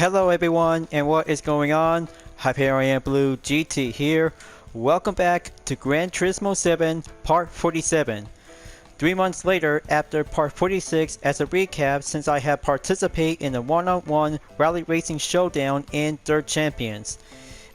Hello everyone, and what is going on? Hyperion-Blue-GT here. Welcome back to Gran Turismo 7 Part 47. 3 months later after Part 46 as a recap since I have participated in the one-on-one rally racing showdown in Dirt Champions.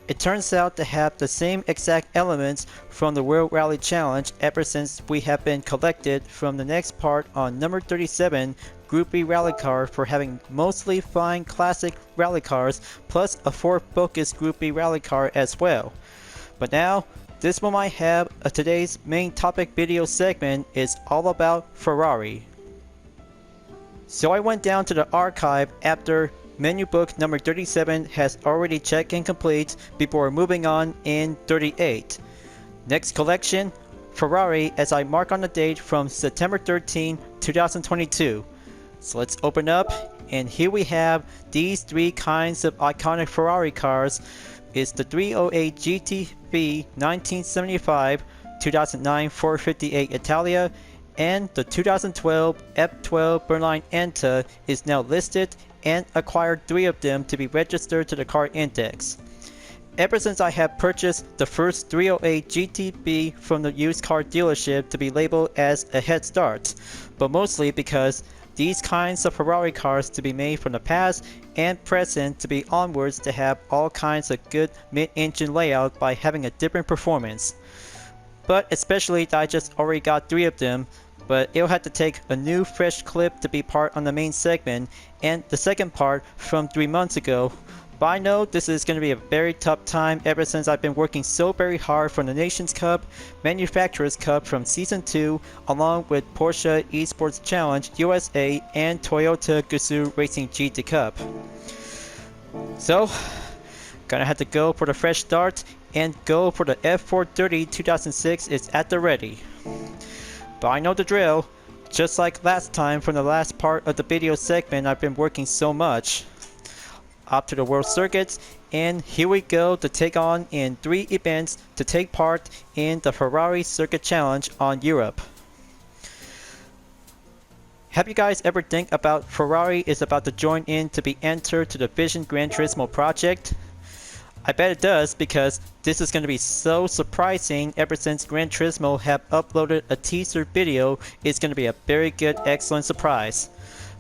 It turns out to have the same exact elements from the World Rally Challenge ever since we have been collected from the next part on number 37 Group B rally car for having mostly fine classic rally cars plus a Ford Focus Group B rally car as well. But now, this one I have today's main topic video segment is all about Ferrari. So I went down to the archive after menu book number 37 has already checked and complete before moving on in 38. Next collection, Ferrari, as I mark on the date from September 13, 2022. So let's open up, and here we have these three kinds of iconic Ferrari cars. It's the 308 GTB 1975, 2009 458 Italia, and the 2012 F12 Berline Enta is now listed and acquired 3 of them to be registered to the car index. Ever since I have purchased the first 308 GTB from the used car dealership to be labeled as a head start, but mostly because these kinds of Ferrari cars to be made from the past and present to be onwards to have all kinds of good mid-engine layout by having a different performance. But especially that I just already got 3 of them, but it'll have to take a new fresh clip to be part on the main segment and the second part from 3 months ago. But I know this is going to be a very tough time ever since I've been working so very hard for the Nations Cup, Manufacturers Cup from Season 2, along with Porsche ESports Challenge USA and Toyota Gazoo Racing GT Cup. So, gonna have to go for the fresh start and go for the F430 2006 is at the ready. But I know the drill, just like last time from the last part of the video segment I've been working so much. Up to the World Circuits, and here we go to take on in 3 events to take part in the Ferrari Circuit Challenge on Europe. Have you guys ever think about Ferrari is about to join in to be entered to the Vision Gran Turismo project? I bet it does, because this is going to be so surprising ever since Gran Turismo have uploaded a teaser video. It's going to be a very good, excellent surprise.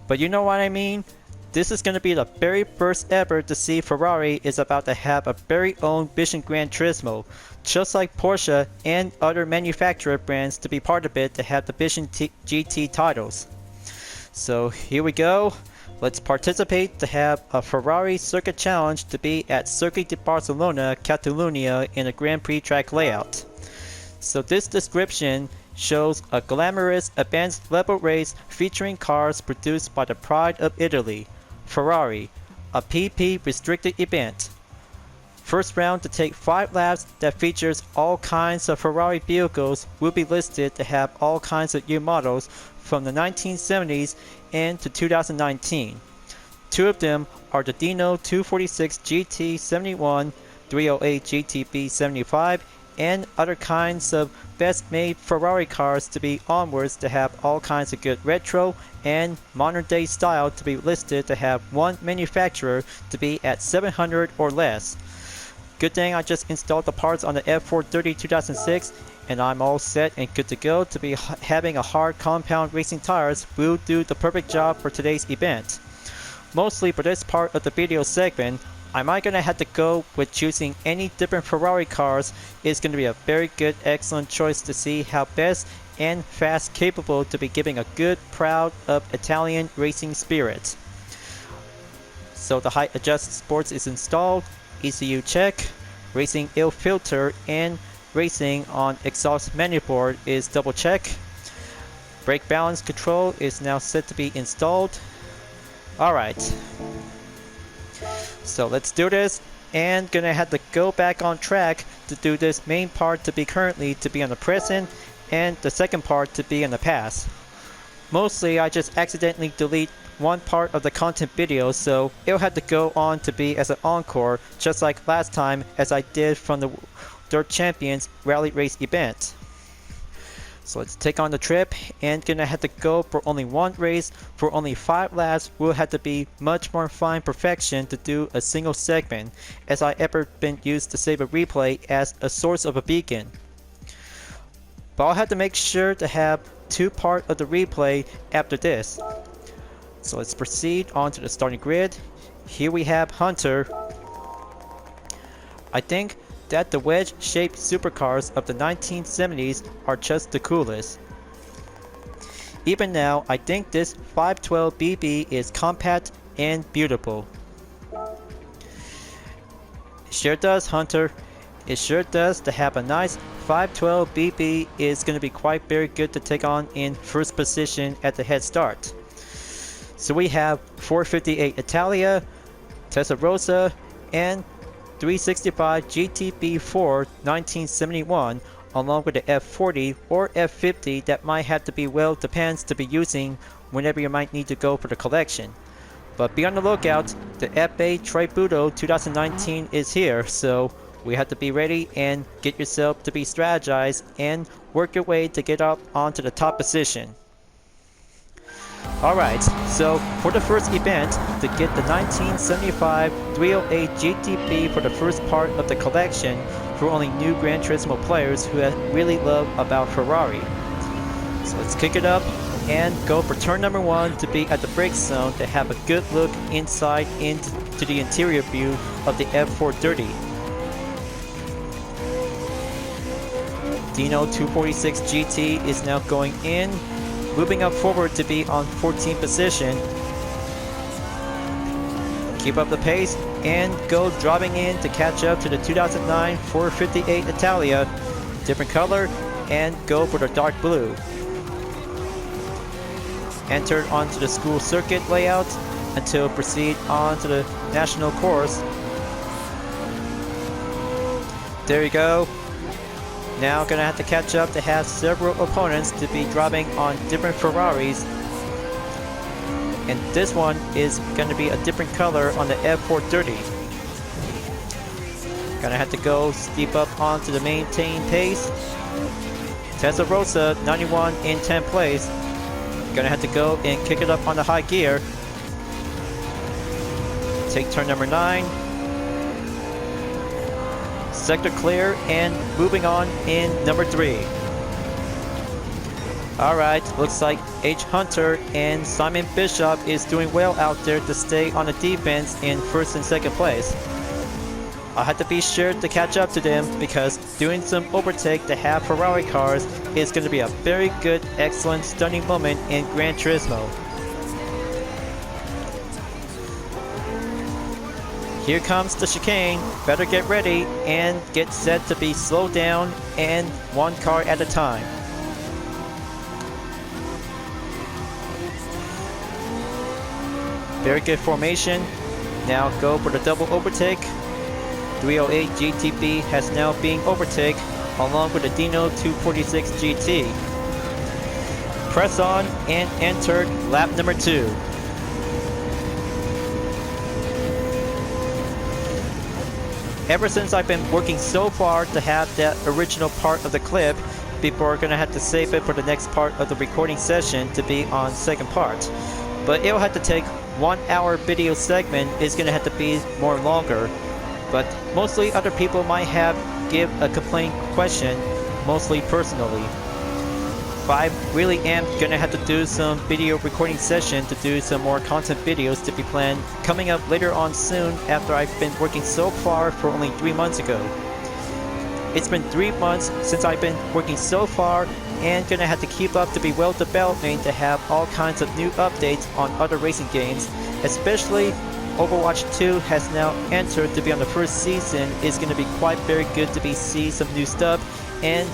But you know what I mean? This is going to be the very first ever to see Ferrari is about to have a very own Vision Gran Turismo, just like Porsche and other manufacturer brands to be part of it to have the Vision GT titles. So here we go. Let's participate to have a Ferrari Circuit Challenge to be at Circuit de Barcelona, Catalunya in a Grand Prix track layout. So this description shows a glamorous advanced level race featuring cars produced by the pride of Italy, Ferrari, a PP restricted event. First round to take 5 laps that features all kinds of Ferrari vehicles will be listed to have all kinds of year models from the 1970s and to 2019. 2 of them are the Dino 246 GT 71, 308 GTB 75, and other kinds of best made Ferrari cars to be onwards to have all kinds of good retro and modern day style to be listed to have one manufacturer to be at 700 or less. Good thing I just installed the parts on the F430 2006 and I'm all set and good to go to be having a hard compound racing tires will do the perfect job for today's event. Mostly for this part of the video segment, I might gonna have to go with choosing any different Ferrari cars. It's gonna be a very good, excellent choice to see how best and fast capable to be giving a good, proud of Italian racing spirit. So the height adjust sports is installed, ECU check, racing ill filter and racing on exhaust manifold is double check. Brake balance control is now set to be installed. Alright. So let's do this, and gonna have to go back on track to do this main part to be currently to be on the present and the second part to be in the past. Mostly I just accidentally delete one part of the content video, so it'll have to go on to be as an encore just like last time as I did from the Dirt Champions rally race event. So let's take on the trip, and gonna have to go for only one race for only 5 laps. Will have to be much more fine perfection to do a single segment, as I ever been used to save a replay as a source of a beacon. But I'll have to make sure to have 2 part of the replay after this. So let's proceed on to the starting grid. Here we have Hunter. I think that the wedge-shaped supercars of the 1970s are just the coolest. Even now, I think this 512 BB is compact and beautiful. It sure does, Hunter. It sure does. To have a nice 512 BB is going to be quite very good to take on in first position at the head start. So we have 458 Italia, Testarossa, and 365 GTB4 1971, along with the F40 or F50 that might have to be well depends to be using whenever you might need to go for the collection. But be on the lookout, the F8 Tributo 2019 is here, so we have to be ready and get yourself to be strategized and work your way to get up onto the top position. Alright, so for the first event, to get the 1975 308 GTB for the first part of the collection for only new Gran Turismo players who really love about Ferrari. So let's kick it up and go for turn number 1 to be at the brake zone to have a good look inside into the interior view of the F430. Dino 246 GT is now going in, moving up forward to be on 14th position. Keep up the pace and go driving in to catch up to the 2009 458 Italia, different color, and go for the dark blue. Enter onto the school circuit layout until proceed on to the national course. There you go. Now gonna have to catch up to have several opponents to be driving on different Ferraris. And this one is gonna be a different color on the F430. Gonna have to go steep up onto the maintain pace. Testarossa 91 in 10th place. Gonna have to go and kick it up on the high gear. Take turn number 9. Sector clear and moving on in number 3. Alright, looks like H. Hunter and Simon Bishop is doing well out there to stay on the defense in first and second place. I'll have to be sure to catch up to them because doing some overtake to have Ferrari cars is going to be a very good, excellent, stunning moment in Gran Turismo. Here comes the chicane. Better get ready and get set to be slowed down and one car at a time. Very good formation. Now go for the double overtake. 308 GTB has now been overtaken along with the Dino 246 GT. Press on and enter lap number 2. Ever since I've been working so far to have that original part of the clip, people are going to have to save it for the next part of the recording session to be on second part. But it'll have to take 1 hour video segment is going to have to be more longer. But mostly other people might have give a complaint question, mostly personally. But I really am going to have to do some video recording session to do some more content videos to be planned coming up later on soon after I've been working so far for only 3 months ago. It's been 3 months since I've been working so far and going to have to keep up to be well developing to have all kinds of new updates on other racing games, especially Overwatch 2 has now entered to be on the first season. Is going to be quite very good to be see some new stuff and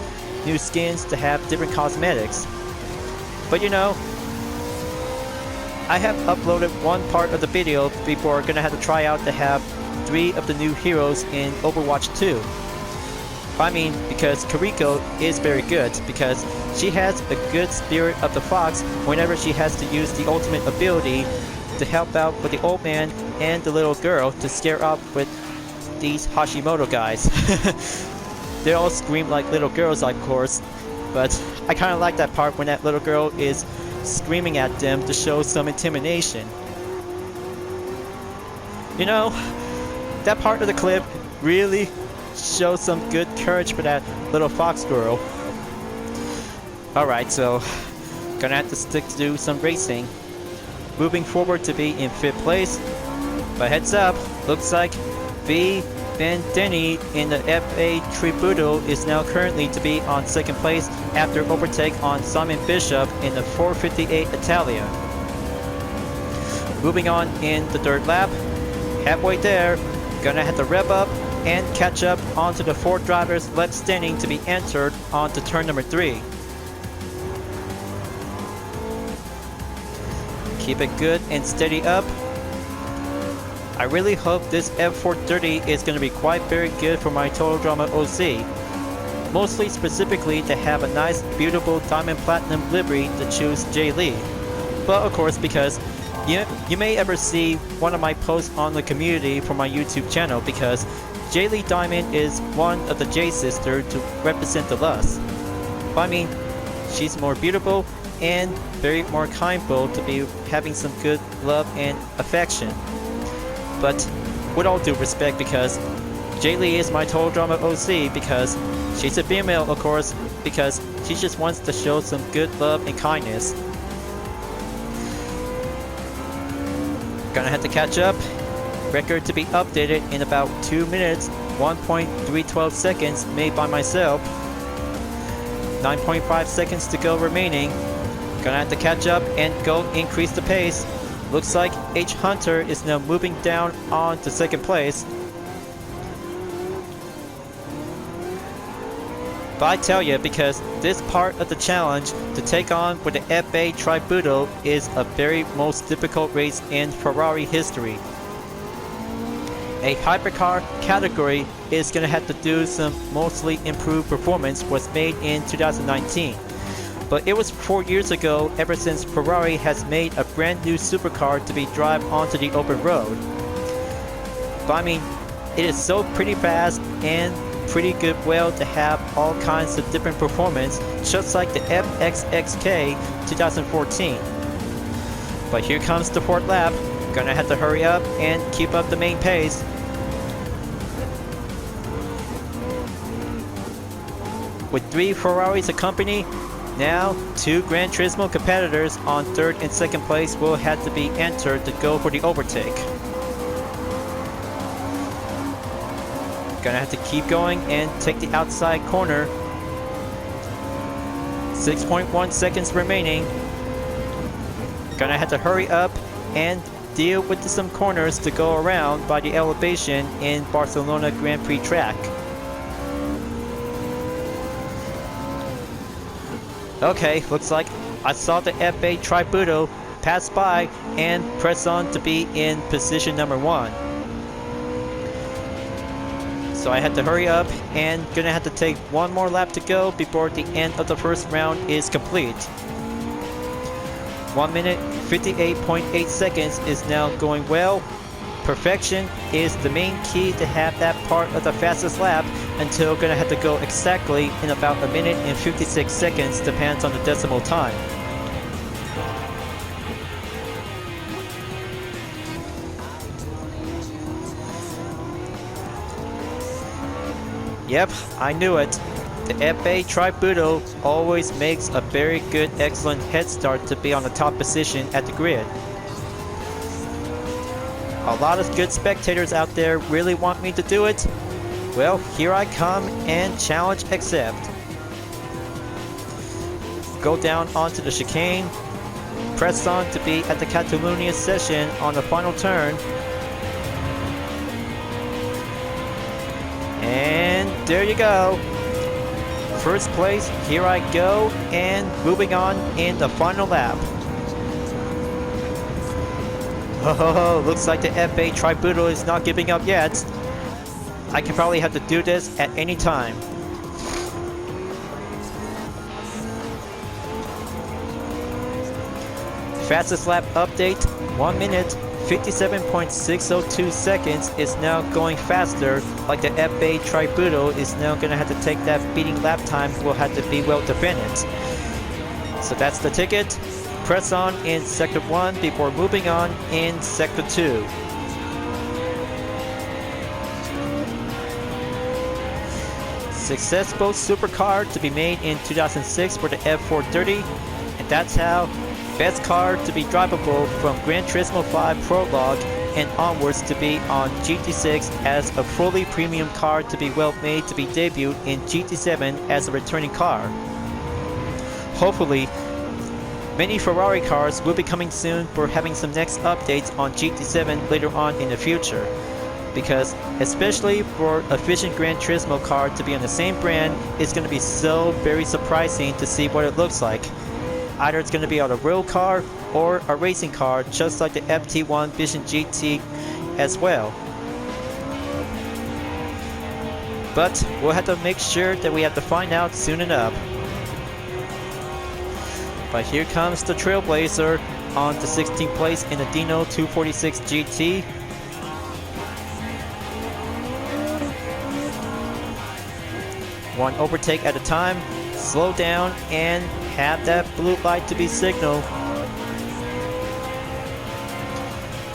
new skins to have different cosmetics. But you know, I have uploaded one part of the video before gonna have to try out to have 3 of the new heroes in Overwatch 2. I mean, because Kiriko is very good because she has a good spirit of the fox whenever she has to use the ultimate ability to help out with the old man and the little girl to scare off with these Hashimoto guys. They all scream like little girls, of course, But I kind of like that part when that little girl is screaming at them to show some intimidation. You know, that part of the clip really shows some good courage for that little fox girl. Alright, so gonna have to stick to do some racing. Moving forward to be in 5th place. But heads up, looks like V. Denny in the FA Tributo is now currently to be on 2nd place after overtake on Simon Bishop in the 458 Italia. Moving on in the 3rd lap, halfway there, gonna have to rev up and catch up onto the 4 drivers left standing to be entered onto turn number 3. Keep it good and steady up. I really hope this F430 is going to be quite very good for my Total Drama OC. Mostly specifically to have a nice, beautiful Diamond Platinum livery to choose Jay Lee. But of course, because you may ever see one of my posts on the community for my YouTube channel, because Jay Lee Diamond is one of the J sister to represent the Lust. But I mean, she's more beautiful and very more kindful to be having some good love and affection. But with all due respect, because Jay Lee is my Total Drama OC, because she's a female, of course, because she just wants to show some good love and kindness. Gonna have to catch up. Record to be updated in about 2 minutes, 1.312 seconds made by myself. 9.5 seconds to go remaining. Gonna have to catch up and go increase the pace. Looks like H. Hunter is now moving down on to 2nd place. But I tell you, because this part of the challenge to take on with the FA Tributo is a very most difficult race in Ferrari history. A hypercar category is going to have to do some mostly improved performance was made in 2019. But it was 4 years ago ever since Ferrari has made a brand new supercar to be drive onto the open road. But I mean, it is so pretty fast and pretty good well to have all kinds of different performance, just like the FXXK 2014. But here comes the 4th lap. Gonna have to hurry up and keep up the main pace. With 3 Ferraris accompany, now 2 Gran Turismo competitors on 3rd and 2nd place will have to be entered to go for the overtake. Gonna have to keep going and take the outside corner. 6.1 seconds remaining. Gonna have to hurry up and deal with some corners to go around by the elevation in Barcelona Grand Prix track. Okay, looks like I saw the FA Tributo pass by and press on to be in position number 1. So I had to hurry up and gonna have to take 1 more lap to go before the end of the 1st round is complete. 1 minute 58.8 seconds is now going well. Perfection is the main key to have that part of the fastest lap until gonna have to go exactly in about 1 minute and 56 seconds, depends on the decimal time. Yep, I knew it. The FA Tributo always makes a very good, excellent head start to be on the top position at the grid. A lot of good spectators out there really want me to do it. Well, here I come and challenge accept. Go down onto the chicane. Press on to be at the Catalunya session on the final turn. And there you go. 1st place, here I go, and moving on in the final lap. Oh, looks like the FA Tributo is not giving up yet. I can probably have to do this at any time. Fastest lap update, 1 minute, 57.602 seconds is now going faster, like the FA Tributo is now going to have to take that beating lap time, will have to be well defended. So that's the ticket. Press on in Sector 1 before moving on in Sector 2. Successful supercar to be made in 2006 for the F430, and that's how best car to be drivable from Gran Turismo 5 Prologue and onwards to be on GT6 as a fully premium car to be well made to be debuted in GT7 as a returning car. Hopefully, many Ferrari cars will be coming soon for having some next updates on GT7 later on in the future. Because especially for a efficient Gran Turismo car to be on the same brand, it's going to be so very surprising to see what it looks like. Either it's going to be on a real car or a racing car, just like the FT1 Vision GT as well. But we'll have to make sure that we have to find out soon enough. But here comes the Trailblazer on the 16th place in the Dino 246 GT. One overtake at a time, slow down and have that blue light to be signaled.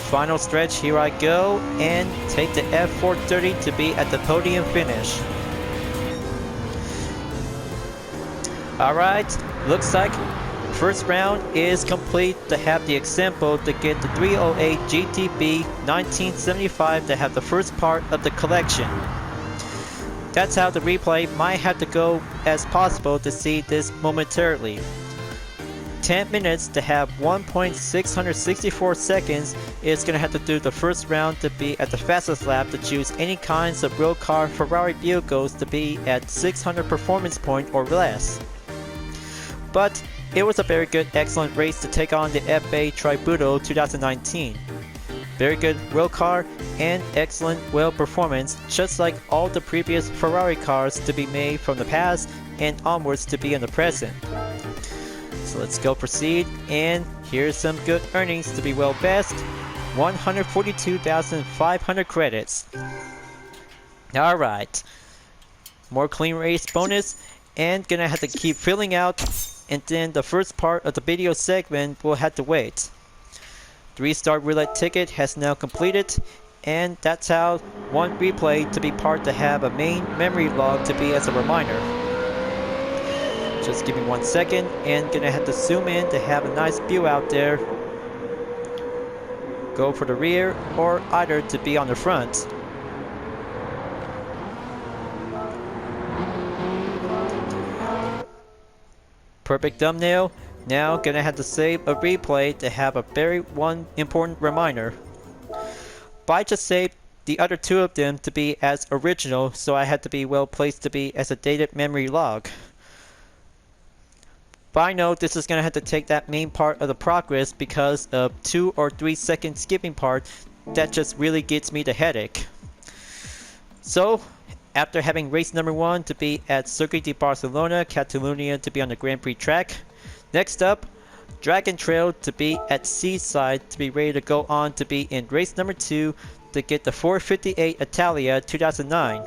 Final stretch, here I go, and take the F430 to be at the podium finish. Alright, looks like first round is complete to have the example to get the 308 GTB 1975 to have the first part of the collection. That's how the replay might have to go as possible to see this momentarily. 10 minutes to have 1.664 seconds is going to have to do the first round to be at the fastest lap to choose any kinds of real car Ferrari vehicles to be at 600 performance point or less. But it was a very good excellent race to take on the FA Tributo 2019. Very good real car and excellent well performance, just like all the previous Ferrari cars to be made from the past and onwards to be in the present. So let's go proceed, and here's some good earnings to be well best. 142,500 credits. Alright, more clean race bonus, and gonna have to keep filling out, and then the first part of the video segment will have to wait. 3-star roulette ticket has now completed, and that's how one replay to be part to have a main memory log to be as a reminder. Just give me 1 second, and gonna have to zoom in to have a nice view out there. Go for the rear or either to be on the front. Perfect thumbnail. Now gonna have to save a replay to have a very one important reminder. But I just saved the other two of them to be as original, so I had to be well placed to be as a dated memory log. But I know this is gonna have to take that main part of the progress because of 2 or 3 second skipping part that just really gets me the headache. So after having race number 1 to be at Circuit de Barcelona, Catalunya to be on the Grand Prix track. Next up, Dragon Trail to be at Seaside to be ready to go on to be in race number 2 to get the 458 Italia 2009.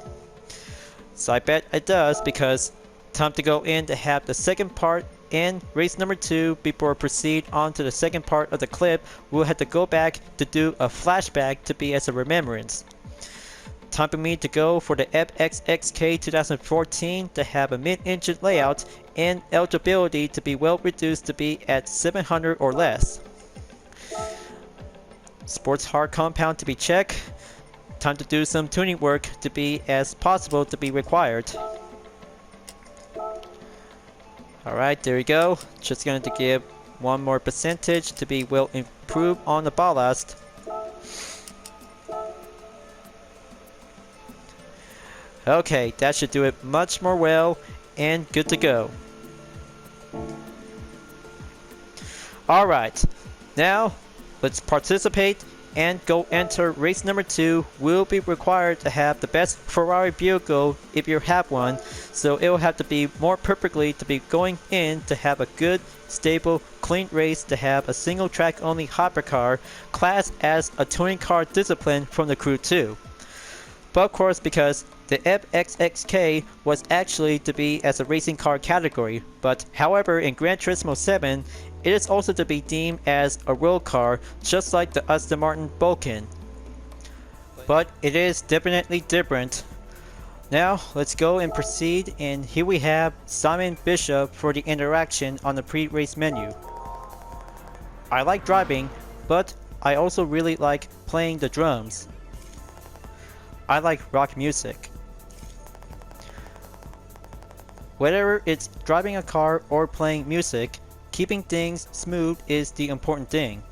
So I bet it does, because time to go in to have the second part in race number 2 before proceed on to the second part of the clip. We'll have to go back to do a flashback to be as a remembrance. Time for me to go for the FXXK 2014 to have a mid-engine layout and eligibility to be well reduced to be at 700 or less. Sports hard compound to be checked. Time to do some tuning work to be as possible to be required. Alright, there we go. Just going to give one more percentage to be well improved on the ballast. Okay, that should do it much more well and good to go. Alright, now let's participate and go enter race number 2 will be required to have the best Ferrari vehicle if you have one, so it will have to be more perfectly to be going in to have a good, stable, clean race to have a single track only hypercar class as a touring car discipline from the crew too. But of course, because the FXXK was actually to be as a racing car category, but however in Gran Turismo 7 it is also to be deemed as a road car, just like the Aston Martin Vulcan. But it is definitely different. Now let's go and proceed, and here we have Simon Bishop for the interaction on the pre-race menu. I like driving, but I also really like playing the drums. I like rock music. Whether it's driving a car or playing music, keeping things smooth is the important thing.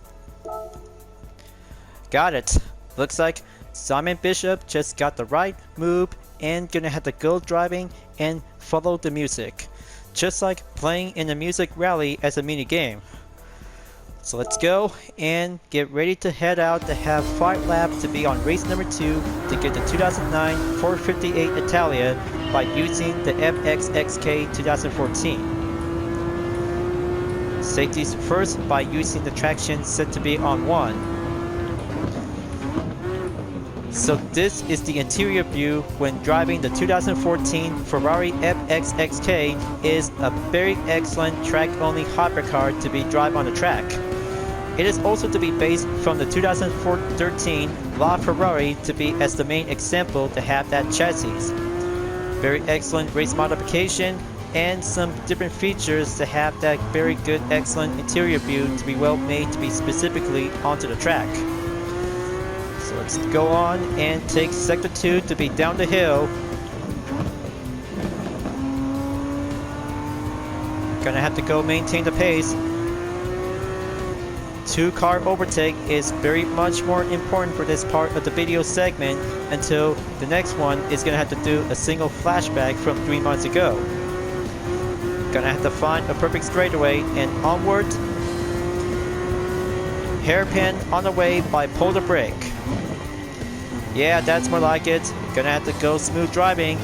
Got it. Looks like Simon Bishop just got the right move and gonna have to go driving and follow the music. Just like playing in a music rally as a mini game. So let's go and get ready to head out to have 5 laps to be on race number 2 to get the 2009 458 Italia by using the FXXK 2014. Safeties first by using the traction set to be on 1. So this is the interior view when driving the 2014 Ferrari FXXK. Is a very excellent track-only hypercar to be drive on the track. It is also to be based from the 2013 LaFerrari to be as the main example to have that chassis. Very excellent race modification and some different features to have that very good excellent interior view to be well made to be specifically onto the track. So let's go on and take sector 2 to be down the hill. Gonna have to go maintain the pace. 2-car overtake is very much more important for this part of the video segment until the next one is gonna have to do a single flashback from 3 months ago. Gonna have to find a perfect straightaway and onward. Hairpin on the way by pull the brake. Yeah, that's more like it. Gonna have to go smooth driving.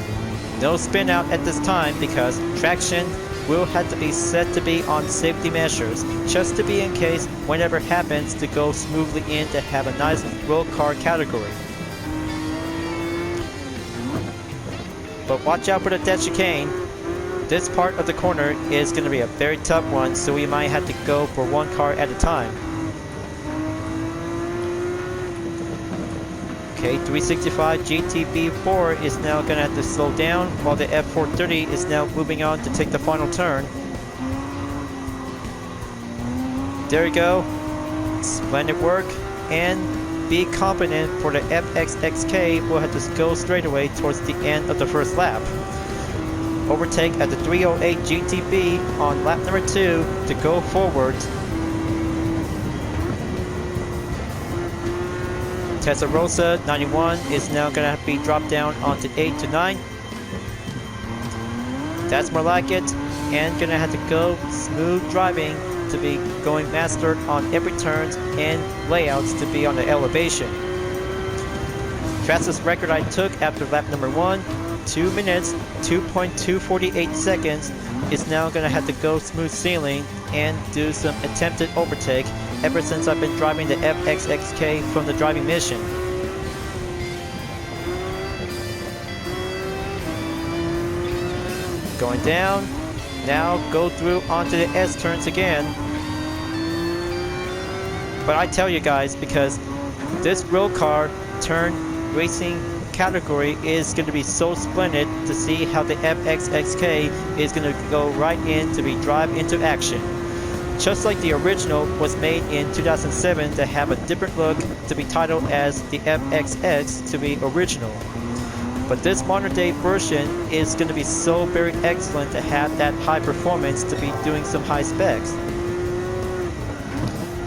No spin out at this time because traction will have to be set to be on safety measures, just to be in case whenever happens to go smoothly in to have a nice road car category. But watch out for the dead chicane. This part of the corner is going to be a very tough one, so we might have to go for 1 car at a time. Okay, 365 GTB4 is now going to have to slow down, while the F430 is now moving on to take the final turn. There you go. Splendid work, and be confident for the FXXK. We'll have to go straight away towards the end of the first lap. Overtake at the 308 GTB on lap number 2 to go forward. Testarossa 91 is now going to have to be dropped down onto 8 to 9. That's more like it, and going to have to go smooth driving to be going master on every turns and layouts to be on the elevation. Fastest record I took after lap number 1, 2 minutes, 2.248 seconds, is now going to have to go smooth sailing and do some attempted overtake ever since I've been driving the FXXK from the driving mission. Going down, now go through onto the S turns again. But I tell you guys, because this road car turn racing category is going to be so splendid to see how the FXXK is going to go right in to be drive into action. Just like the original was made in 2007 to have a different look to be titled as the FXX to be original. But this modern day version is going to be so very excellent to have that high performance to be doing some high specs.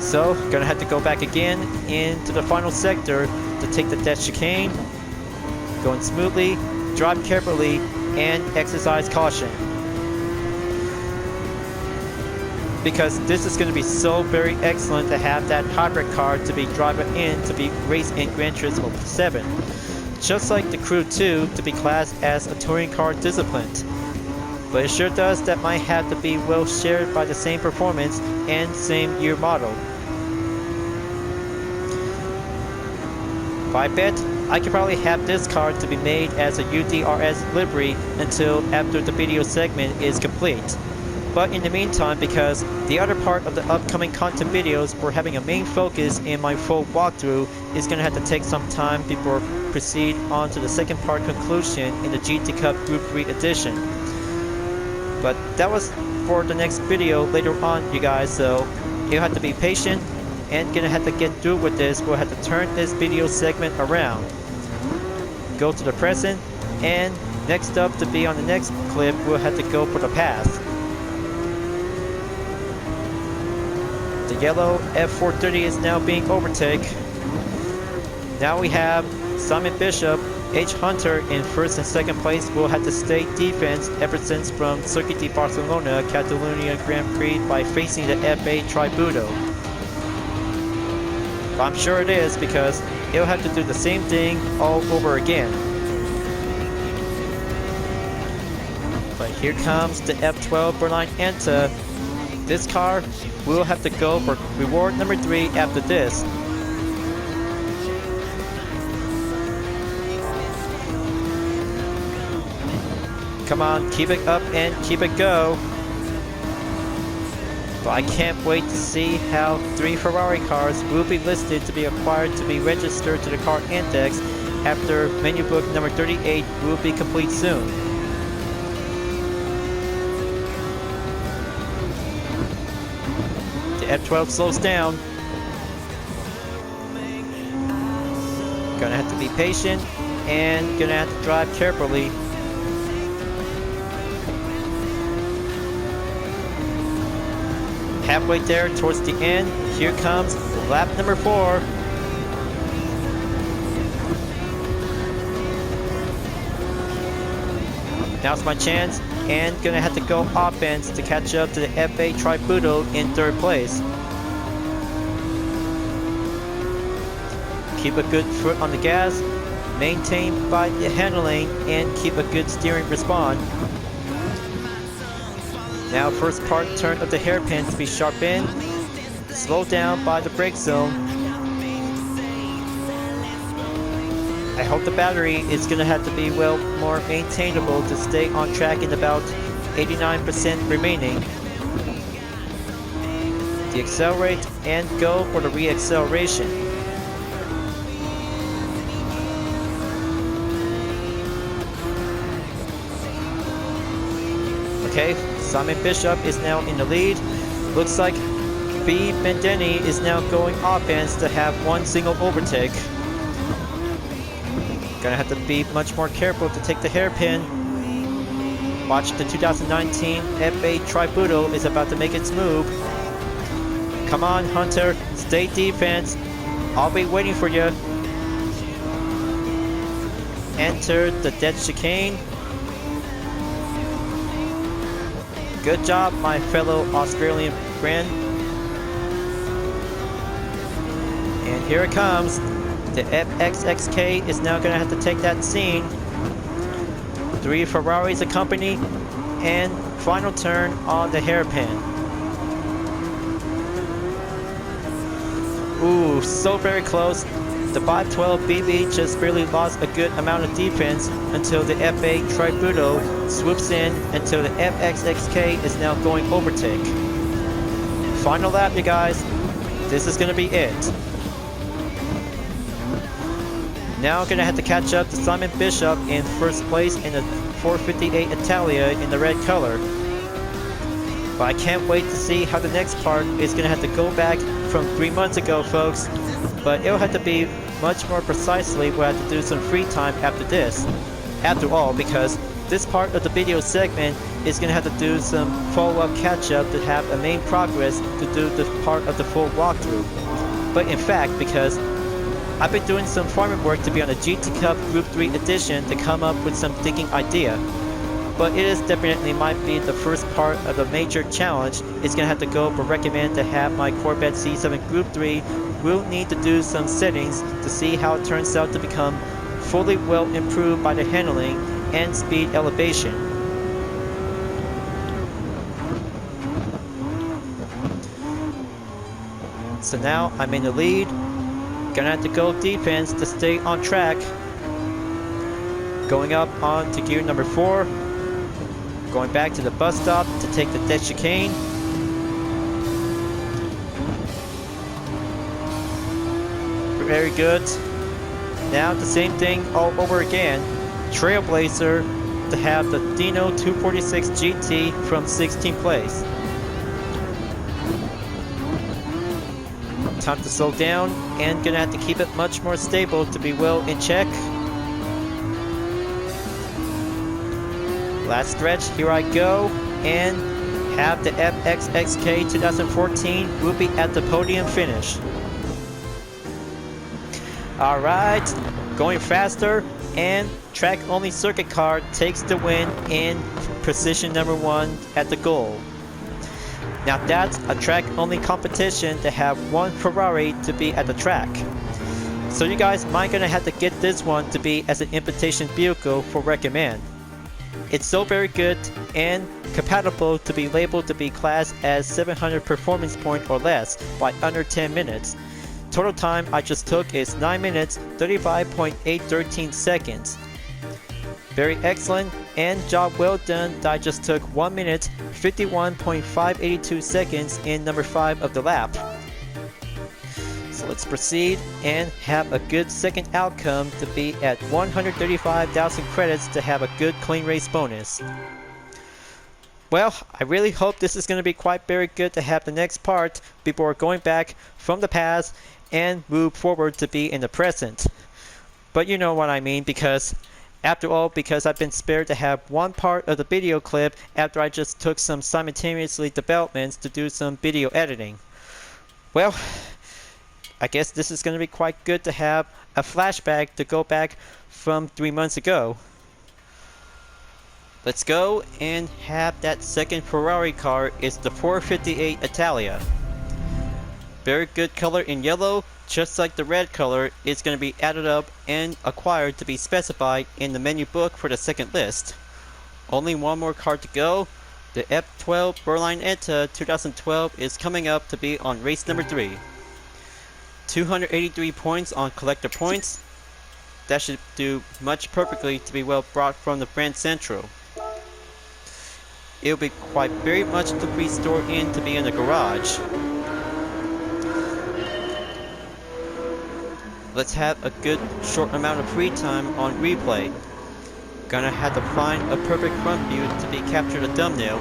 So, gonna have to go back again into the final sector to take the dead chicane. Going smoothly, drive carefully, and exercise caution. because this is going to be so very excellent to have that hybrid car to be driving in to be raced in Gran Turismo 7. Just like the Crew 2 to be classed as a touring car discipline. But it sure does that might have to be well shared by the same performance and same year model. But I bet I could probably have this car to be made as a UDRS livery until after the video segment is complete. But in the meantime, because the other part of the upcoming content videos for having a main focus in my full walkthrough is going to have to take some time before proceed on to the second part conclusion in the GT Cup Gr.3 edition. But that was for the next video later on, you guys, so you'll have to be patient and gonna have to get through with this. We'll have to turn this video segment around. Go to the present, and next up to be on the next clip, we'll have to go for the past. The yellow F430 is now being overtaken. Now we have Simon Bishop, H. Hunter in first and second place will have to stay defense ever since from Circuit de Barcelona, Catalunya Grand Prix by facing the FA Tributo. But I'm sure it is because it'll have to do the same thing all over again. But here comes the F12 Berline Enta. This car will have to go for reward number 3 after this. Come on, keep it up and keep it go. But I can't wait to see how 3 Ferrari cars will be listed to be acquired to be registered to the car index after menu book number 38 will be complete soon. The F12 slows down. Gonna have to be patient and gonna have to drive carefully. Halfway there towards the end, here comes lap number 4. Now's my chance, and gonna have to go offense to catch up to the FA Tributo in 3rd place. Keep a good foot on the gas, maintain by the handling, and keep a good steering response. Now first part turn of the hairpin to be sharp in, slow down by the brake zone. I hope the battery is going to have to be well more maintainable to stay on track in about 89% remaining. Deaccelerate and go for the reacceleration. Okay, Simon Bishop is now in the lead. Looks like B. Bendeni is now going offense to have one single overtake. Gonna have to be much more careful to take the hairpin. Watch the 2019 FA Tributo is about to make its move. Come on, Hunter, stay defense. I'll be waiting for you. Enter the dead chicane. Good job, my fellow Australian friend. And here it comes. The FXXK is now going to have to take that scene. 3 Ferraris accompany, and final turn on the hairpin. Ooh, so very close. The 512 BB just barely lost a good amount of defense until the FA Tributo swoops in until the FXXK is now going overtake. Final lap, you guys. This is going to be it. Now going to have to catch up to Simon Bishop in first place in the 458 Italia in the red color. But I can't wait to see how the next part is going to have to go back from 3 months ago, folks. But it'll have to be much more precisely. We'll have to do some free time after this. After all, because this part of the video segment is going to have to do some follow-up catch-up to have a main progress to do the part of the full walkthrough. But in fact, because I've been doing some farming work to be on a GT Cup Gr.3 edition to come up with some thinking idea. but it is definitely might be the first part of the major challenge. It's gonna have to go, but recommend to have my Corvette C7 Group 3. We'll need to do some settings to see how it turns out to become fully well improved by the handling and speed elevation. So now I'm in the lead. Gonna have to go defense to stay on track. Going up on to gear number 4. Going back to the bus stop to take the dead chicane. Very good. Now the same thing all over again. Trailblazer to have the Dino 246 GT from 16th place. Time to slow down and gonna have to keep it much more stable to be well in check. Last stretch, here I go, and have the FXXK 2014 will be at the podium finish. Alright, going faster, and track only circuit car takes the win in position number 1 at the goal. Now that's a track only competition to have one Ferrari to be at the track. So you guys might gonna have to get this one to be as an invitation vehicle for recommend. It's so very good and compatible to be labeled to be classed as 700 performance point or less by under 10 minutes. Total time I just took is 9 minutes 35.813 seconds. Very excellent and job well done that I just took 1 minute 51.582 seconds in number 5 of the lap. So let's proceed and have a good second outcome to be at 135,000 credits to have a good clean race bonus. Well, I really hope this is going to be quite very good to have the next part before going back from the past and move forward to be in the present. But you know what I mean, because after all, because I've been spared to have one part of the video clip after I just took some simultaneously developments to do some video editing. Well, I guess this is going to be quite good to have a flashback to go back from 3 months ago. Let's go and have that second Ferrari car is the 458 Italia. Very good color in yellow, just like the red color. It's going to be added up and acquired to be specified in the menu book for the second list. Only one more car to go. The F12 Berline ETA 2012 is coming up to be on race number 3. 283 points on collector points. That should do much perfectly to be well brought from the Brand Central. It'll be quite very much to be stored in to be in the garage. Let's have a good short amount of free time on replay. Gonna have to find a perfect front view to be captured a thumbnail.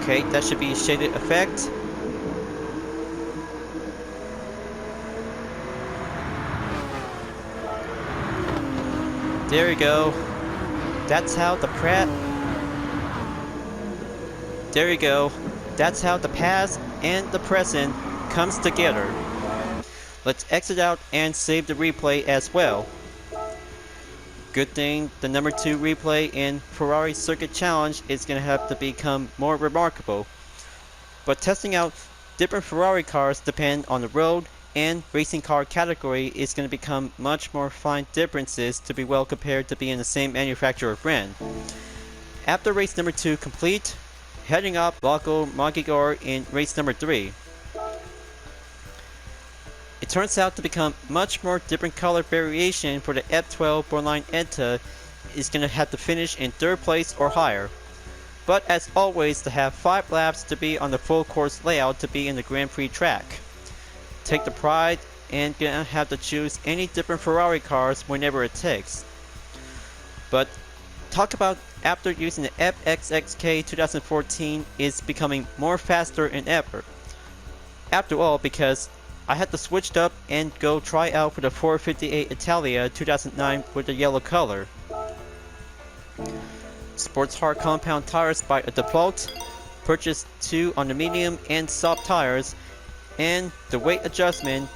Okay, that should be a shaded effect. There we go. That's how the There you go. That's how the past and the present comes together. Let's exit out and save the replay as well. Good thing the number 2 replay in Ferrari Circuit Challenge is going to have to become more remarkable. But testing out different Ferrari cars depend on the road and racing car category is going to become much more fine differences to be well compared to being the same manufacturer brand. After race number 2 complete, heading up Lago Maggiore in race number 3. It turns out to become much more different color variation for the F12 Berline ETA is going to have to finish in 3rd place or higher. But as always, to have 5 laps to be on the full course layout to be in the Grand Prix track. Take the pride and gonna have to choose any different Ferrari cars whenever it takes. But talk about after using the FXXK 2014 is becoming more faster than ever. After all, because I had to switch up and go try out for the 458 Italia 2009 with the yellow color. Sports hard compound tires by default. Purchased 2 on the medium and soft tires, and the weight adjustment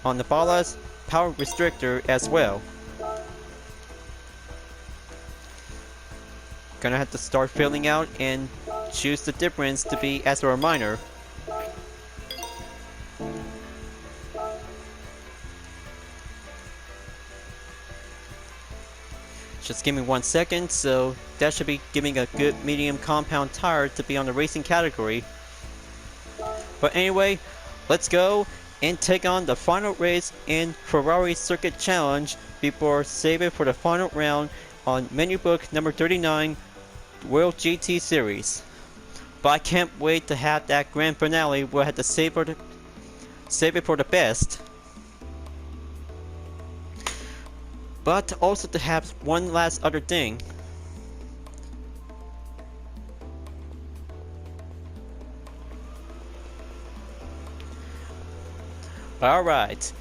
on the balas, power restrictor as well. Gonna have to start filling out and choose the difference to be as a reminder. Just give me 1 second, so that should be giving a good medium compound tire to be on the racing category. But anyway, let's go and take on the final race in Ferrari Circuit Challenge before saving for the final round on menu book number 39, World GT Series. But I can't wait to have that grand finale where I had to save it for the best. But also to have one last other thing. Alright,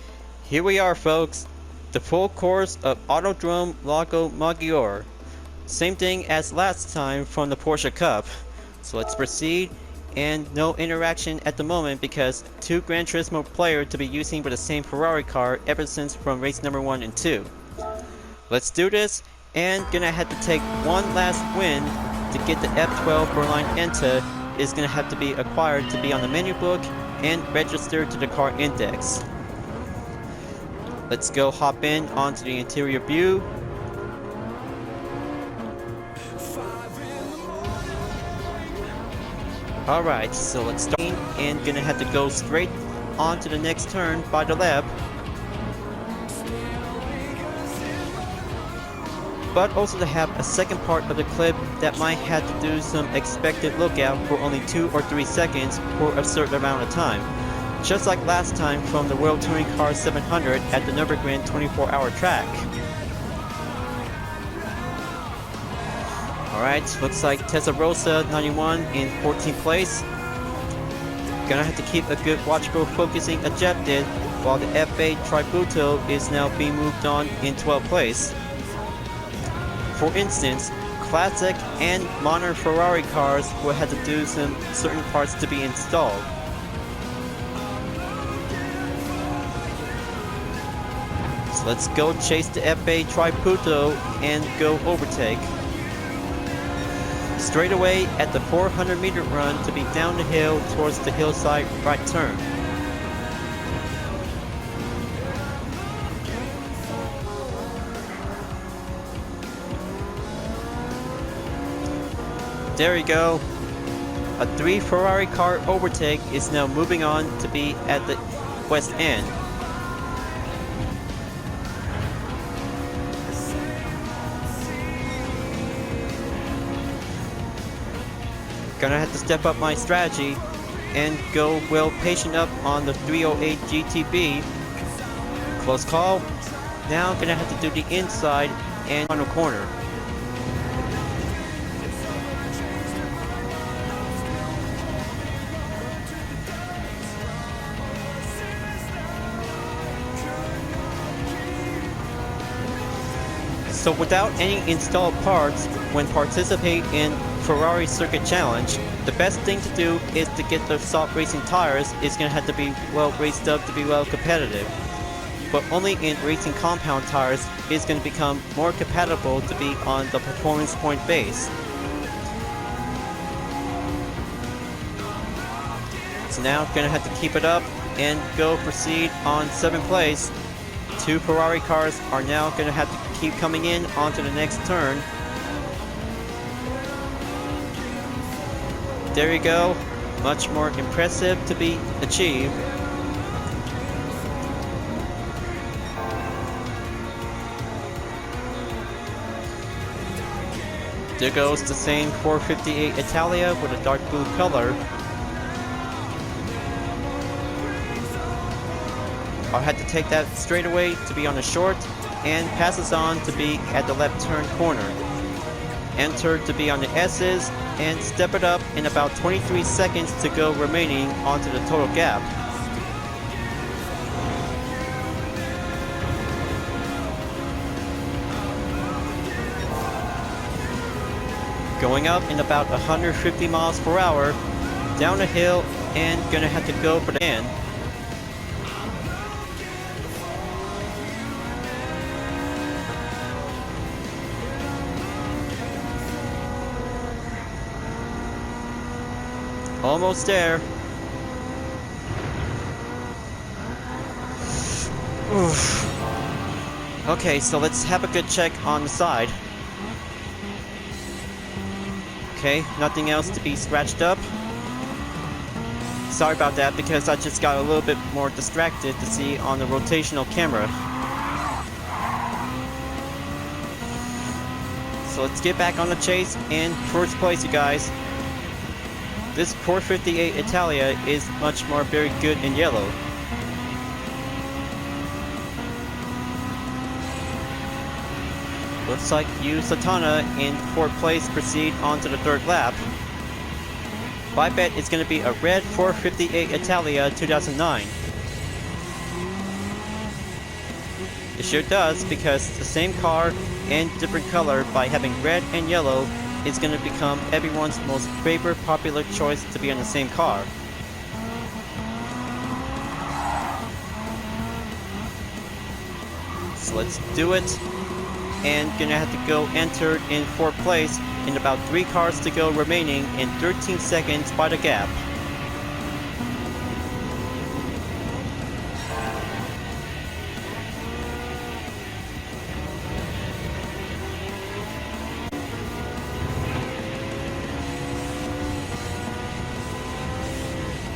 here we are folks, the full course of Autodrome Lago Maggiore. Same thing as last time from the Porsche Cup. So let's proceed, and no interaction at the moment because 2 Gran Turismo players to be using with the same Ferrari car ever since from race number 1 and 2. Let's do this, and gonna have to take one last win to get the F12 Berline Enta is gonna have to be acquired to be on the menu book and registered to the car index. Let's go hop in onto the interior view. Alright, so let's start and gonna have to go straight on to the next turn by the lap. But also to have a second part of the clip that might have to do some expected lookout for only 2 or 3 seconds for a certain amount of time. Just like last time from the World Touring Car 700 at the Nürburgring 24-hour track. Alright, looks like Testarossa 91 in 14th place. Gonna have to keep a good watchful focusing objective while the F8 Tributo is now being moved on in 12th place. For instance, classic and modern Ferrari cars will have to do some certain parts to be installed. So let's go chase the F8 Tributo and go overtake. Straight away at the 400-meter run to be down the hill towards the hillside right turn. There we go. A 3 Ferrari car overtake is now moving on to be at the west end. Gonna have to step up my strategy and go well patient up on the 308 GTB. Close call. Now gonna have to do the inside and final corner. So without any installed parts when participate in Ferrari Circuit Challenge, the best thing to do is to get the soft racing tires. It's going to have to be well raced up to be well competitive. But only in racing compound tires is going to become more compatible to be on the performance point base. So now going to have to keep it up and go proceed on 7th place. 2 Ferrari cars are now going to have to keep coming in onto the next turn. There you go, much more impressive to be achieved. There goes the same 458 Italia with a dark blue color. I'll have to take that straight away to be on the short and passes on to be at the left turn corner. Enter to be on the S's and step it up in about 23 seconds to go remaining onto the total gap. Going up in about 150 miles per hour, down the hill and gonna have to go for the end. Almost there. Oof. Okay, so let's have a good check on the side. Okay, nothing else to be scratched up. Sorry about that because I just got a little bit more distracted to see on the rotational camera. So let's get back on the chase in first place, you guys. This 458 Italia is much more very good in yellow. Looks like you, Satana, in fourth place proceed on to the third lap. My bet is going to be a red 458 Italia 2009. It sure does, because the same car in different color by having red and yellow is going to become everyone's most favorite popular choice to be on the same car. So let's do it. And gonna have to go entered in fourth place in about 3 cars to go remaining in 13 seconds by the gap.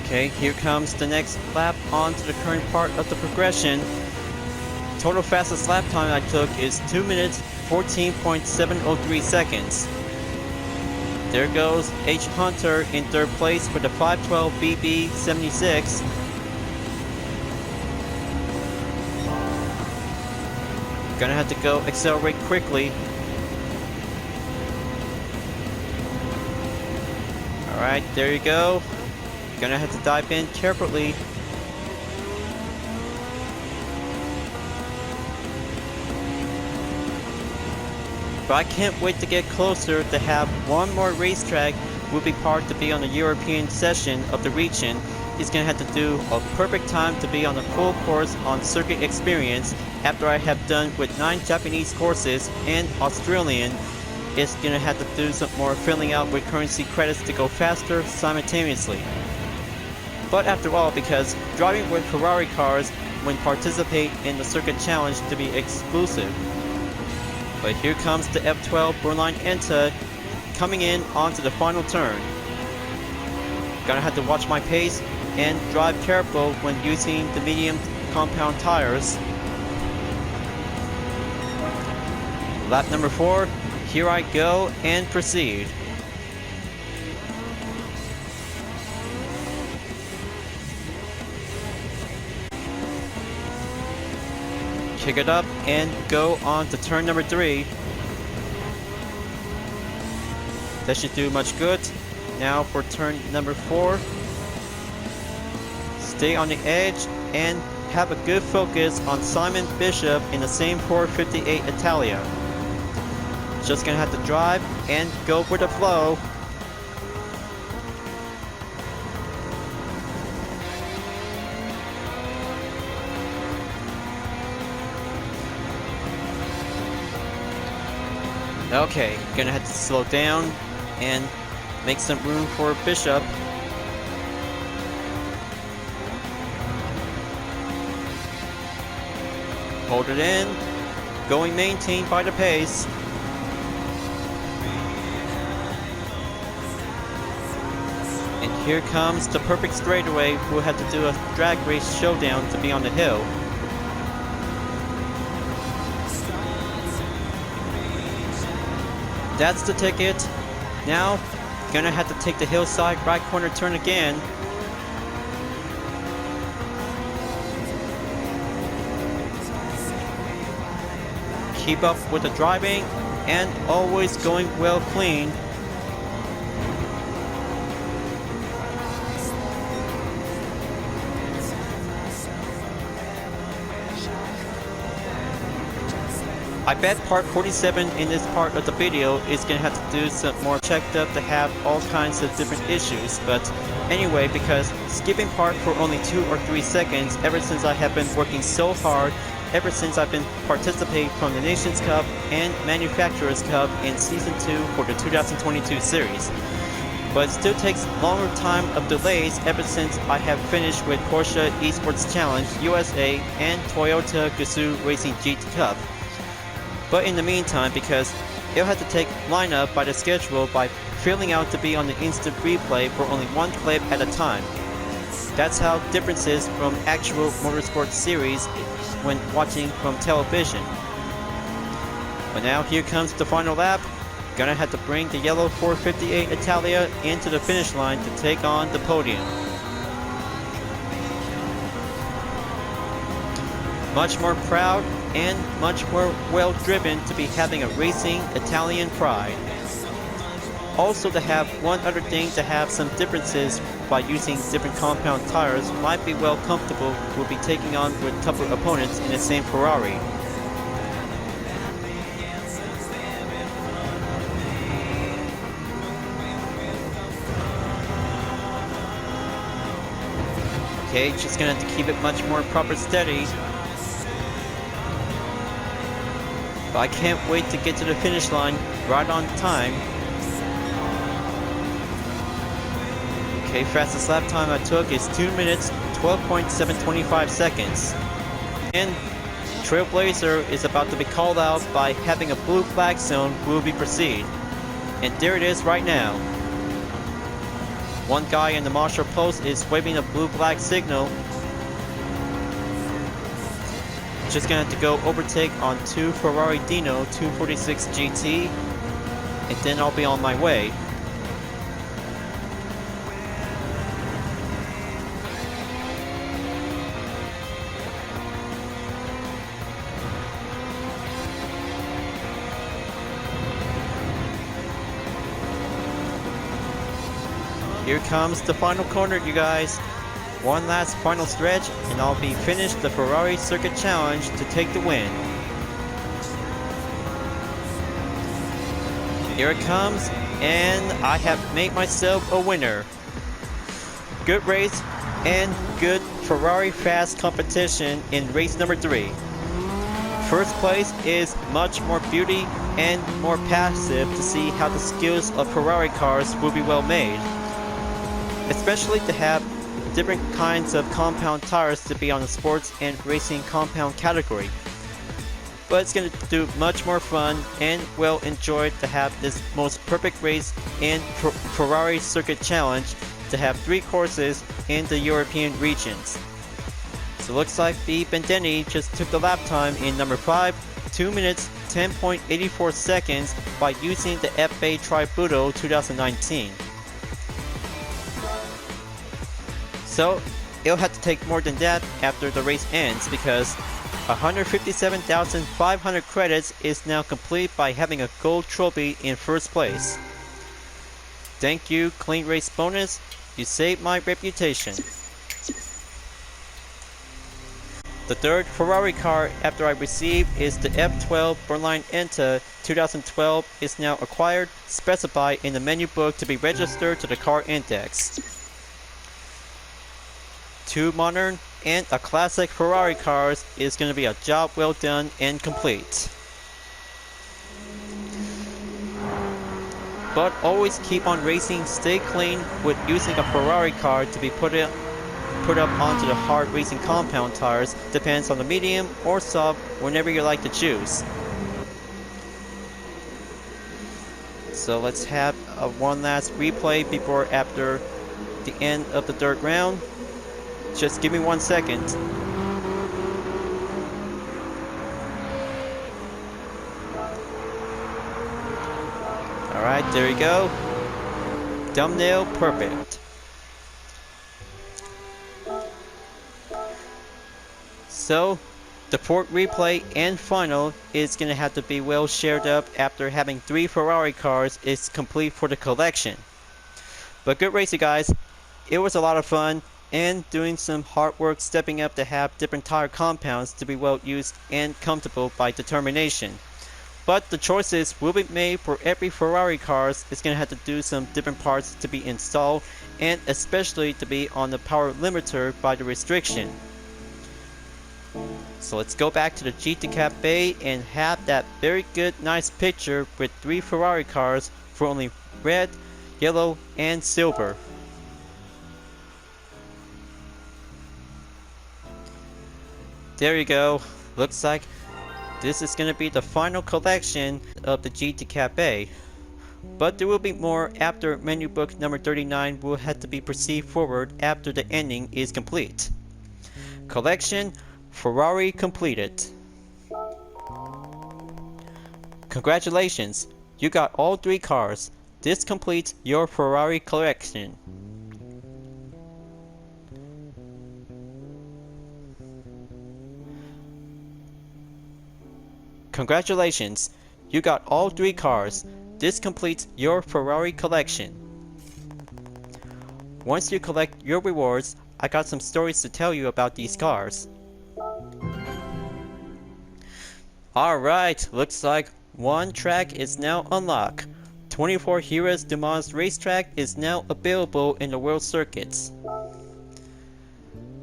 Okay, here comes the next lap onto the current part of the progression. Total fastest lap time I took is 2 minutes 14.703 seconds. There goes H. Hunter in third place with a 512 BB 76. Gonna have to go accelerate quickly. Alright, there you go. Gonna have to dive in carefully. But I can't wait to get closer to have one more racetrack movie part to be on the European session of the region. He's gonna have to do a perfect time to be on the full course on circuit experience after I have done with 9 Japanese courses and Australian. It's gonna have to do some more filling out with currency credits to go faster simultaneously. But after all, because driving with Ferrari cars when participate in the circuit challenge to be exclusive. But here comes the F12 Berline Enta coming in onto the final turn. Gonna have to watch my pace and drive careful when using the medium compound tires. Lap number 4, here I go and proceed. Kick it up and go on to turn number 3. That should do much good. Now for turn number 4. Stay on the edge and have a good focus on Simon Bishop in the same 458 Italia. Just gonna have to drive and go with the flow. Okay, gonna have to slow down and make some room for Bishop. Hold it in, going maintained by the pace. And here comes the perfect straightaway. We'll have to do a drag race showdown to be on the hill. That's the ticket. Now, gonna have to take the hillside right corner turn again. Keep up with the driving and always going well clean. I bet part 47 in this part of the video is going to have to do some more checked up to have all kinds of different issues, but anyway, because skipping part for only 2 or 3 seconds ever since I have been working so hard ever since I've been participating from the Nations Cup and Manufacturers Cup in Season 2 for the 2022 series. but it still takes longer time of delays ever since I have finished with Porsche ESports Challenge USA and Toyota Gazoo Racing GT Cup. But in the meantime, because it'll have to take lineup by the schedule by filling out to be on the instant replay for only one clip at a time. That's how differences from actual motorsport series when watching from television. But now here comes the final lap. Gonna have to bring the yellow 458 Italia into the finish line to take on the podium. Much more proud and much more well driven to be having a racing Italian pride. Also to have one other thing to have some differences by using different compound tires might be well comfortable will be taking on with tougher opponents in the same Ferrari. Okay, just gonna have to keep it much more proper steady. But I can't wait to get to the finish line right on time. Okay, fastest lap time I took is 2 minutes, 12.725 seconds. And Trailblazer is about to be called out by having a blue flag zone, will be proceed. And there it is right now. One guy in the marshal post is waving a blue flag signal. Just gonna have to go overtake on 2 Ferrari Dino 246 GT, and then I'll be on my way. Here comes the final corner, you guys. One last final stretch, and I'll be finished the Ferrari Circuit Challenge to take the win. Here it comes, and I have made myself a winner. Good race and good Ferrari fast competition in race number 3. First place is much more beauty and more passive to see how the skills of Ferrari cars will be well made. Especially to have different kinds of compound tires to be on the sports and racing compound category. But it's going to do much more fun and well enjoyed to have this most perfect race in Ferrari Circuit Challenge to have 3 courses in the European regions. So looks like the Bendeni just took the lap time in number 5, 2 minutes 10.84 seconds by using the FA Tributo 2019. So it'll have to take more than that after the race ends because 157,500 credits is now complete by having a gold trophy in first place. Thank you, Clean Race Bonus. You saved my reputation. The third Ferrari car after I received is the F12 Berline Enta 2012 is now acquired, specified in the menu book to be registered to the car index. 2 modern and a classic Ferrari cars is going to be a job well done and complete. But always keep on racing, stay clean with using a Ferrari car to be put up onto the hard racing compound tires, depends on the medium or soft, whenever you like to choose. So let's have one last replay before after the end of the third round. Just give me 1 second. Alright, there you go. Thumbnail perfect. So, the fourth replay and final is going to have to be well shared up after having 3 Ferrari cars is complete for the collection. But good racing, guys. It was a lot of fun. And doing some hard work stepping up to have different tire compounds to be well used and comfortable by determination. But the choices will be made for every Ferrari cars. It's going to have to do some different parts to be installed and especially to be on the power limiter by the restriction. So let's go back to the GT Cup Bay and have that very good nice picture with 3 Ferrari cars for only red, yellow, and silver. There you go. Looks like this is going to be the final collection of the GT Cup A. But there will be more after menu book number 39 will have to be proceed forward after the ending is complete. Collection Ferrari completed. Congratulations, you got all 3 cars. This completes your Ferrari collection. Congratulations, you got all 3 cars. This completes your Ferrari collection. Once you collect your rewards, I got some stories to tell you about these cars. Alright, looks like one track is now unlocked. 24 Heroes du Mans racetrack is now available in the world circuits.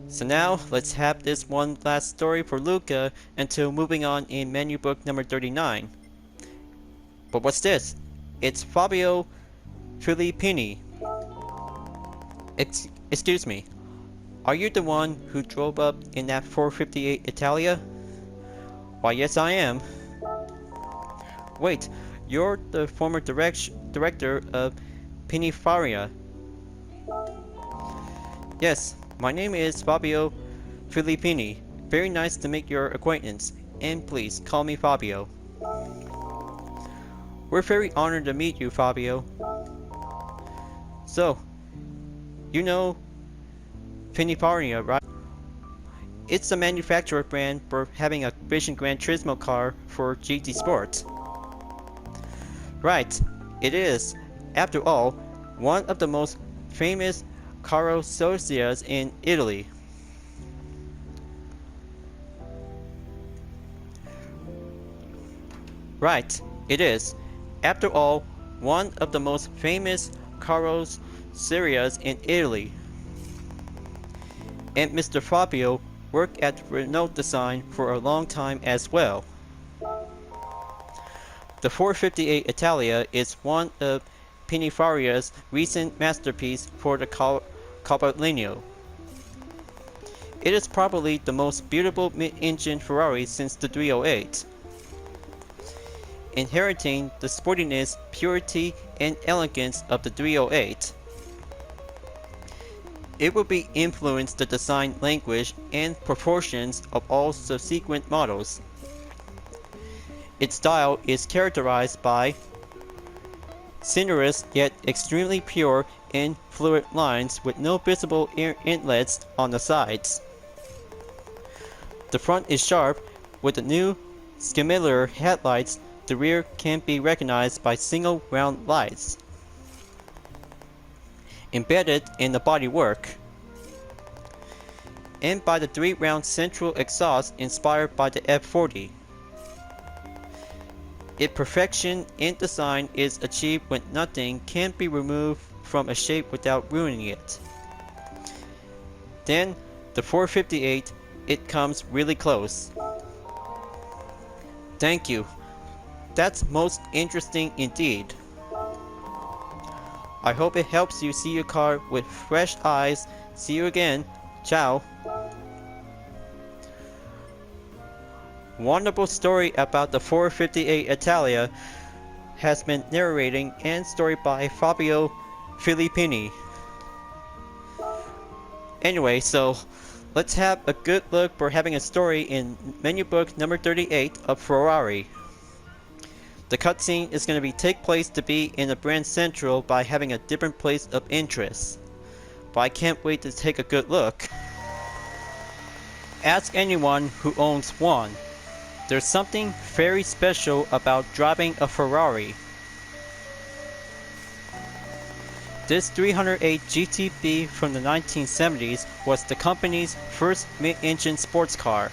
So now, let's have this one last story for Luca until moving on in menu book number 39. But what's this? It's Fabio Filippini. Excuse me, are you the one who drove up in that 458 Italia? Why, yes I am. Wait, you're the former director of Pininfarina. Yes, my name is Fabio Filippini. Very nice to make your acquaintance, and please call me Fabio. We're very honored to meet you, Fabio. So, you know Pininfarina, right? It's a manufacturer brand for having a Vision Gran Turismo car for GT Sports. Right, it is, after all, one of the most famous carrozzerias in Italy. Right, it is, after all, one of the most famous carrozzerias in Italy. And Mr. Fabio worked at Renault Design for a long time as well. The 458 Italia is one of Pininfarina's recent masterpiece for the Cavallino. It is probably the most beautiful mid-engine Ferrari since the 308. Inheriting the sportiness, purity, and elegance of the 308. It will be influenced the design language and proportions of all subsequent models. Its style is characterized by sinuous yet extremely pure and fluid lines with no visible air inlets on the sides. The front is sharp with the new scamular headlights. The rear can be recognized by single round lights embedded in the bodywork, and by the 3-round central exhaust inspired by the F40. Its perfection in design is achieved when nothing can be removed from a shape without ruining it. Then, the 458, it comes really close. Thank you. That's most interesting indeed. I hope it helps you see your car with fresh eyes. See you again. Ciao. Wonderful story about the 458 Italia has been narrating and story by Fabio Filippini. Anyway, so let's have a good look for having a story in menu book number 38 of Ferrari. The cutscene is going to take place to be in the brand central by having a different place of interest. But I can't wait to take a good look. Ask anyone who owns one. There's something very special about driving a Ferrari. This 308 GTB from the 1970s was the company's first mid-engine sports car.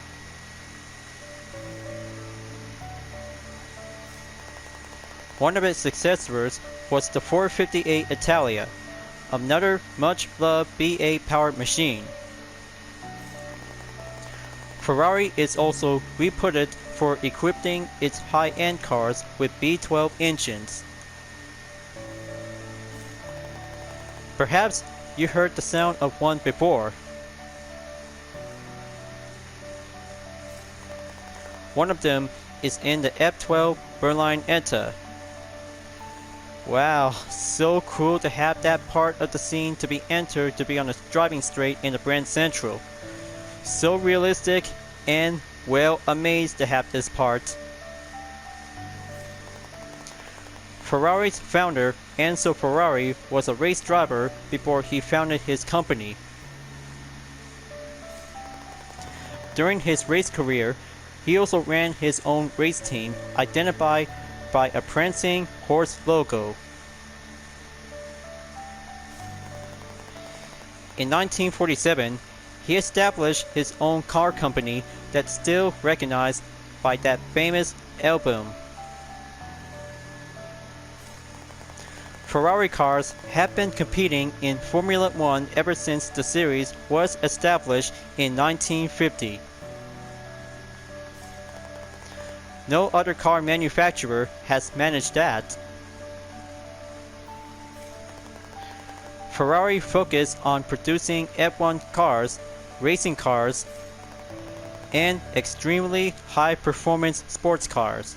One of its successors was the 458 Italia, another much-loved BA-powered machine. Ferrari is also reputted for equipping its high-end cars with B12 engines. Perhaps you heard the sound of one before. One of them is in the F12 Berlin ETA. Wow, so cool to have that part of the scene to be entered to be on the driving straight in the Brand Central. So realistic and well amazed to have this part. Ferrari's founder, Enzo Ferrari, was a race driver before he founded his company. During his race career, he also ran his own race team, identified by a prancing horse logo. In 1947, he established his own car company that's still recognized by that famous album. Ferrari cars have been competing in Formula 1 ever since the series was established in 1950. No other car manufacturer has managed that. Ferrari focused on producing F1 cars, racing cars, and extremely high-performance sports cars.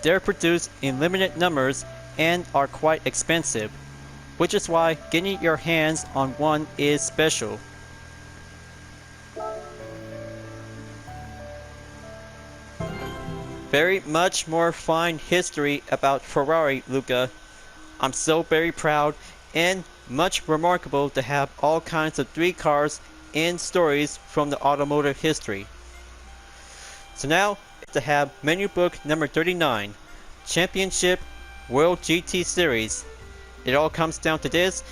They're produced in limited numbers and are quite expensive, which is why getting your hands on one is special. Very much more fine history about Ferrari, Luca. I'm so very proud and much remarkable to have all kinds of 3 cars and stories from the automotive history. So now, to have menu book number 39, Championship World GT Series. It all comes down to this,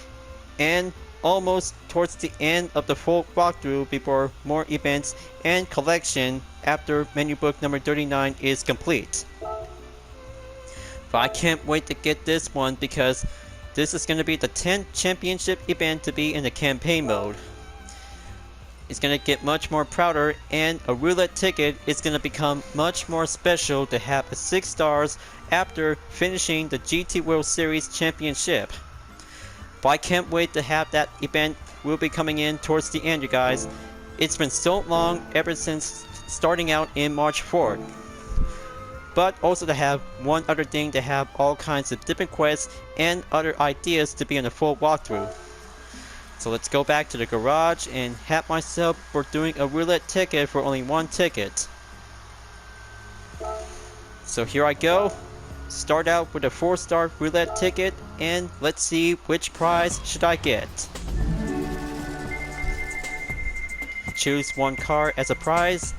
and almost towards the end of the full walkthrough before more events and collection after menu book number 39 is complete. But I can't wait to get this one because this is going to be the 10th championship event to be in the campaign mode. It's going to get much more prouder, and a roulette ticket is going to become much more special to have 6 stars after finishing the GT World Series Championship. But I can't wait to have that event will be coming in towards the end, you guys. It's been so long ever since starting out in March 4th. But also to have one other thing, to have all kinds of different quests and other ideas to be in a full walkthrough. So let's go back to the garage and have myself for doing a roulette ticket for only 1 ticket. So here I go. Start out with a 4-star roulette ticket, and let's see which prize should I get. Choose 1 car as a prize.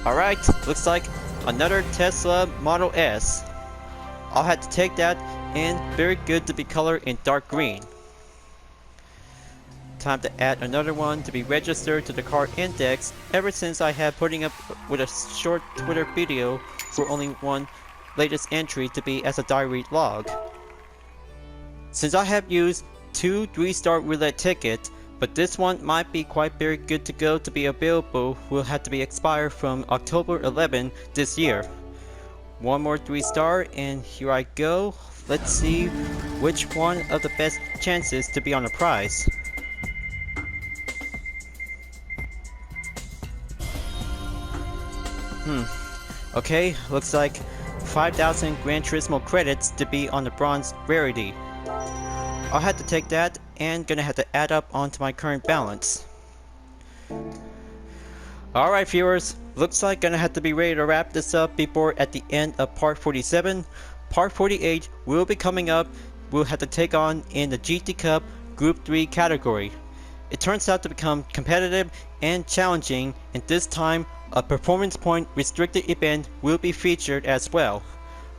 Alright, looks like another Tesla Model S. I'll have to take that, and very good to be colored in dark green. Time to add another one to be registered to the car index ever since I have putting up with a short Twitter video for only one latest entry to be as a diary log. Since I have used 2 3-star roulette tickets, but this one might be quite very good to go to be available, will have to be expired from October 11 this year. 1 more 3-star, and here I go. Let's see which one of the best chances to be on a prize. Okay, looks like 5,000 Gran Turismo credits to be on the bronze rarity. I'll have to take that, and gonna have to add up onto my current balance. Alright viewers, looks like gonna have to be ready to wrap this up before at the end of part 47. Part 48 will be coming up. We'll have to take on in the GT Cup Group 3 category. It turns out to become competitive and challenging, and this time a performance point restricted event will be featured as well.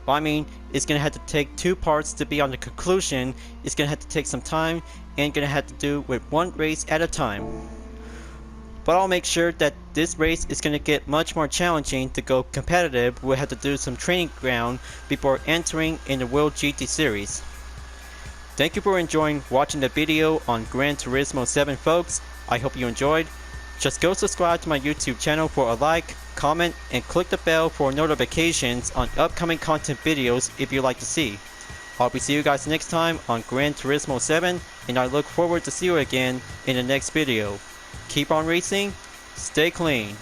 But I mean, it's gonna have to take 2 parts to be on the conclusion. It's gonna have to take some time and gonna have to do with 1 race at a time. But I'll make sure that this race is gonna get much more challenging to go competitive. We'll have to do some training ground before entering in the World GT Series. Thank you for enjoying watching the video on Gran Turismo 7 folks. I hope you enjoyed. Just go subscribe to my YouTube channel for a like, comment, and click the bell for notifications on upcoming content videos if you'd like to see. I'll be seeing you guys next time on Gran Turismo 7, and I look forward to see you again in the next video. Keep on racing, stay clean.